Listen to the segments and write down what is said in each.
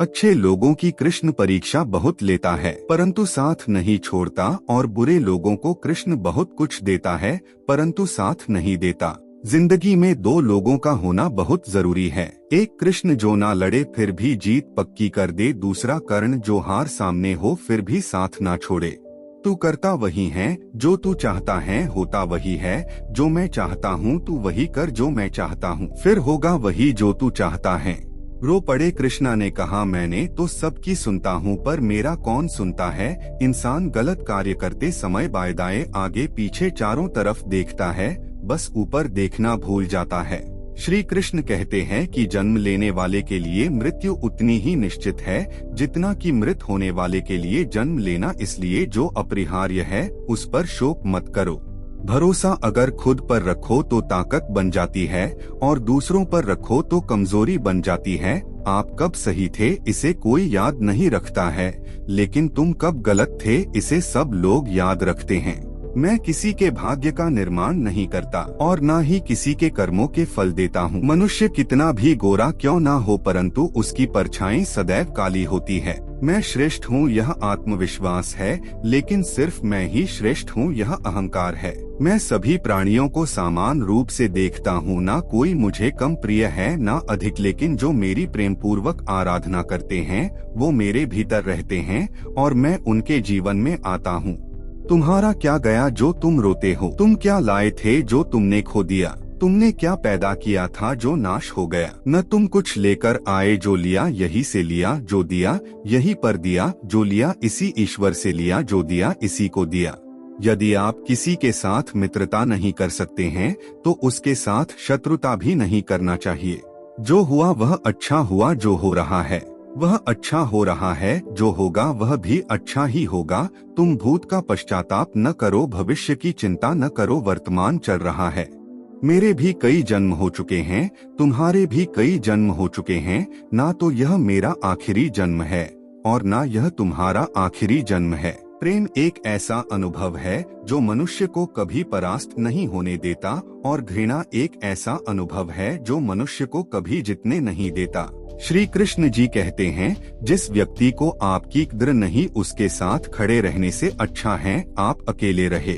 अच्छे लोगों की कृष्ण परीक्षा बहुत लेता है परंतु साथ नहीं छोड़ता, और बुरे लोगों को कृष्ण बहुत कुछ देता है परंतु साथ नहीं देता। जिंदगी में दो लोगों का होना बहुत जरूरी है। एक कृष्ण जो ना लड़े फिर भी जीत पक्की कर दे, दूसरा कर्ण जो हार सामने हो फिर भी साथ ना छोड़े। तू करता वही है जो तू चाहता है, होता वही है जो मैं चाहता हूँ, तू वही कर जो मैं चाहता हूँ, फिर होगा वही जो तू चाहता है। रो पड़े कृष्णा ने कहा, मैंने तो सबकी सुनता हूँ पर मेरा कौन सुनता है। इंसान गलत कार्य करते समय बाएं दाएं आगे पीछे चारों तरफ देखता है, बस ऊपर देखना भूल जाता है। श्री कृष्ण कहते हैं कि जन्म लेने वाले के लिए मृत्यु उतनी ही निश्चित है जितना कि मृत होने वाले के लिए जन्म लेना, इसलिए जो अपरिहार्य है उस पर शोक मत करो। भरोसा अगर खुद पर रखो तो ताकत बन जाती है और दूसरों पर रखो तो कमजोरी बन जाती है। आप कब सही थे इसे कोई याद नहीं रखता है, लेकिन तुम कब गलत थे इसे सब लोग याद रखते हैं। मैं किसी के भाग्य का निर्माण नहीं करता और न ही किसी के कर्मों के फल देता हूँ। मनुष्य कितना भी गोरा क्यों ना हो परंतु उसकी परछाई सदैव काली होती है। मैं श्रेष्ठ हूँ यह आत्मविश्वास है, लेकिन सिर्फ मैं ही श्रेष्ठ हूँ यह अहंकार है। मैं सभी प्राणियों को समान रूप से देखता हूँ, ना कोई मुझे कम प्रिय है ना अधिक, लेकिन जो मेरी प्रेम पूर्वक आराधना करते हैं वो मेरे भीतर रहते हैं और मैं उनके जीवन में आता हूँ। तुम्हारा क्या गया जो तुम रोते हो, तुम क्या लाए थे जो तुमने खो दिया, तुमने क्या पैदा किया था जो नाश हो गया। न तुम कुछ लेकर आए, जो लिया यही से लिया, जो दिया यही पर दिया, जो लिया इसी ईश्वर से लिया, जो दिया इसी को दिया। यदि आप किसी के साथ मित्रता नहीं कर सकते हैं तो उसके साथ शत्रुता भी नहीं करना चाहिए। जो हुआ वह अच्छा हुआ, जो हो रहा है वह अच्छा हो रहा है, जो होगा वह भी अच्छा ही होगा। तुम भूत का पश्चाताप न करो, भविष्य की चिंता न करो, वर्तमान चल रहा है। मेरे भी कई जन्म हो चुके हैं, तुम्हारे भी कई जन्म हो चुके हैं, ना तो यह मेरा आखिरी जन्म है और ना यह तुम्हारा आखिरी जन्म है। प्रेम एक ऐसा अनुभव है जो मनुष्य को कभी परास्त नहीं होने देता, और घृणा एक ऐसा अनुभव है जो मनुष्य को कभी जीतने नहीं देता। श्री कृष्ण जी कहते हैं, जिस व्यक्ति को आपकी कद्र नहीं उसके साथ खड़े रहने से अच्छा है आप अकेले रहे।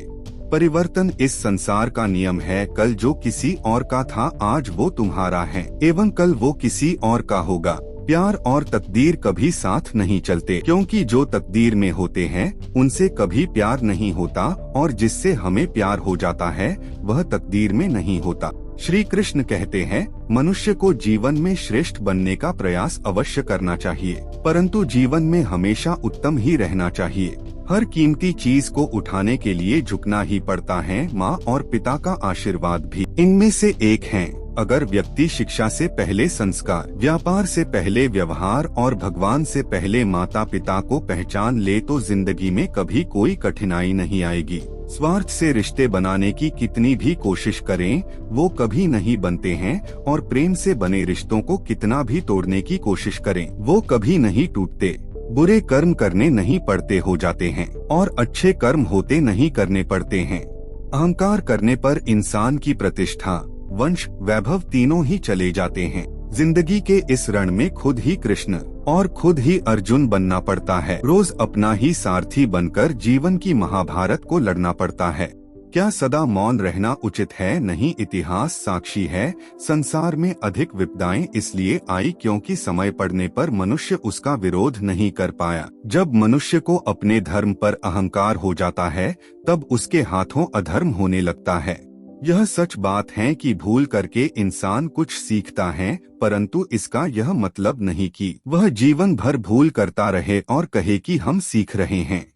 परिवर्तन इस संसार का नियम है, कल जो किसी और का था आज वो तुम्हारा है एवं कल वो किसी और का होगा। प्यार और तकदीर कभी साथ नहीं चलते, क्योंकि जो तकदीर में होते हैं उनसे कभी प्यार नहीं होता, और जिससे हमें प्यार हो जाता है वह तकदीर में नहीं होता। श्री कृष्ण कहते हैं, मनुष्य को जीवन में श्रेष्ठ बनने का प्रयास अवश्य करना चाहिए, परंतु जीवन में हमेशा उत्तम ही रहना चाहिए। हर कीमती चीज को उठाने के लिए झुकना ही पड़ता है, माँ और पिता का आशीर्वाद भी इनमें से एक है। अगर व्यक्ति शिक्षा से पहले संस्कार, व्यापार से पहले व्यवहार और भगवान से पहले माता पिता को पहचान ले तो जिंदगी में कभी कोई कठिनाई नहीं आएगी। स्वार्थ से रिश्ते बनाने की कितनी भी कोशिश करें वो कभी नहीं बनते हैं, और प्रेम से बने रिश्तों को कितना भी तोड़ने की कोशिश करें वो कभी नहीं टूटते। बुरे कर्म करने नहीं पड़ते हो जाते हैं और अच्छे कर्म होते नहीं करने पड़ते हैं। अहंकार करने पर इंसान की प्रतिष्ठा, वंश, वैभव तीनों ही चले जाते हैं। जिंदगी के इस रण में खुद ही कृष्ण और खुद ही अर्जुन बनना पड़ता है। रोज अपना ही सारथी बनकर जीवन की महाभारत को लड़ना पड़ता है। क्या सदा मौन रहना उचित है? नहीं, इतिहास साक्षी है। संसार में अधिक विपदाएं इसलिए आई क्योंकि समय पड़ने पर मनुष्य उसका विरोध नहीं कर पाया। जब मनुष्य को अपने धर्म पर अहंकार हो जाता है तब उसके हाथों अधर्म होने लगता है। यह सच बात है कि भूल करके इंसान कुछ सीखता है, परंतु इसका यह मतलब नहीं कि वह जीवन भर भूल करता रहे और कहे कि हम सीख रहे हैं।